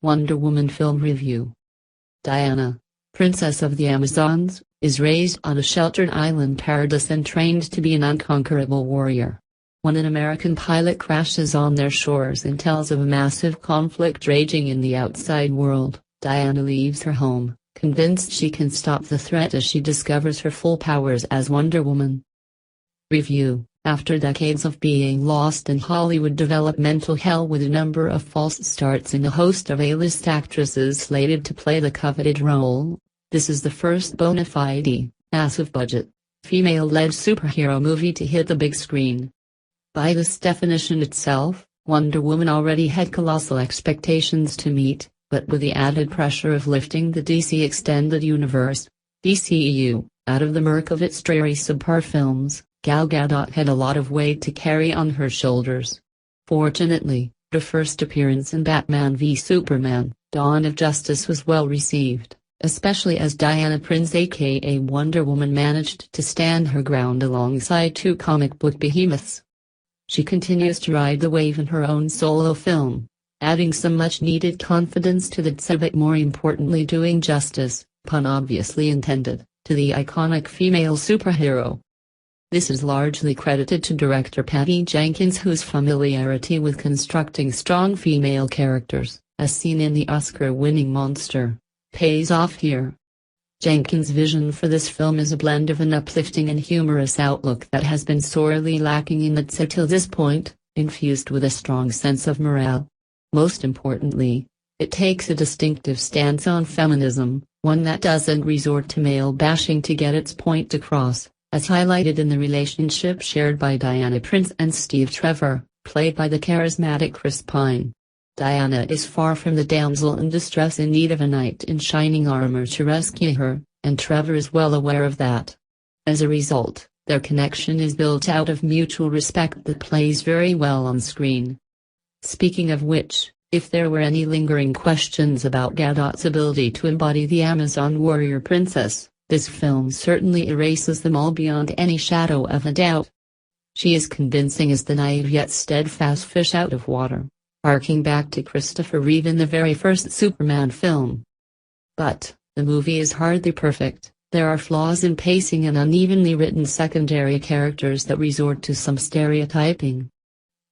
Wonder Woman Film Review. Diana, Princess of the Amazons, is raised on a sheltered island paradise and trained to be an unconquerable warrior. When an American pilot crashes on their shores and tells of a massive conflict raging in the outside world, Diana leaves her home, convinced she can stop the threat as she discovers her full powers as Wonder Woman. Review. After decades of being lost in Hollywood developmental hell with a number of false starts and a host of A-list actresses slated to play the coveted role, this is the first bona fide, massive-budget, female-led superhero movie to hit the big screen. By this definition itself, Wonder Woman already had colossal expectations to meet, but with the added pressure of lifting the DC Extended Universe, DCEU, out of the murk of its dreary subpar films, Gal Gadot had a lot of weight to carry on her shoulders. Fortunately, her first appearance in Batman v Superman, Dawn of Justice was well received, especially as Diana Prince aka Wonder Woman managed to stand her ground alongside two comic book behemoths. She continues to ride the wave in her own solo film, adding some much-needed confidence to the but more importantly doing justice, pun obviously intended, to the iconic female superhero. This is largely credited to director Patty Jenkins, whose familiarity with constructing strong female characters, as seen in the Oscar-winning Monster, pays off here. Jenkins' vision for this film is a blend of an uplifting and humorous outlook that has been sorely lacking in it till this point, infused with a strong sense of morale. Most importantly, it takes a distinctive stance on feminism, one that doesn't resort to male bashing to get its point across, as highlighted in the relationship shared by Diana Prince and Steve Trevor, played by the charismatic Chris Pine. Diana is far from the damsel in distress in need of a knight in shining armor to rescue her, and Trevor is well aware of that. As a result, their connection is built out of mutual respect that plays very well on screen. Speaking of which, if there were any lingering questions about Gadot's ability to embody the Amazon warrior princess, this film certainly erases them all beyond any shadow of a doubt. She is convincing as the naive yet steadfast fish out of water, harking back to Christopher Reeve in the very first Superman film. But, the movie is hardly perfect. There are flaws in pacing and unevenly written secondary characters that resort to some stereotyping.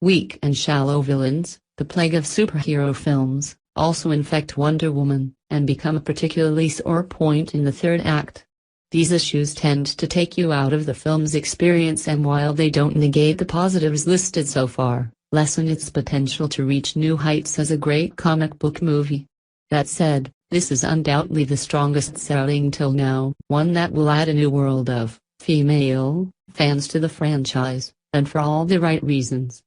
Weak and shallow villains, the plague of superhero films, also infect Wonder Woman, and become a particularly sore point in the third act. These issues tend to take you out of the film's experience, and while they don't negate the positives listed so far, lessen its potential to reach new heights as a great comic book movie. That said, this is undoubtedly the strongest selling till now, one that will add a new world of female fans to the franchise, and for all the right reasons.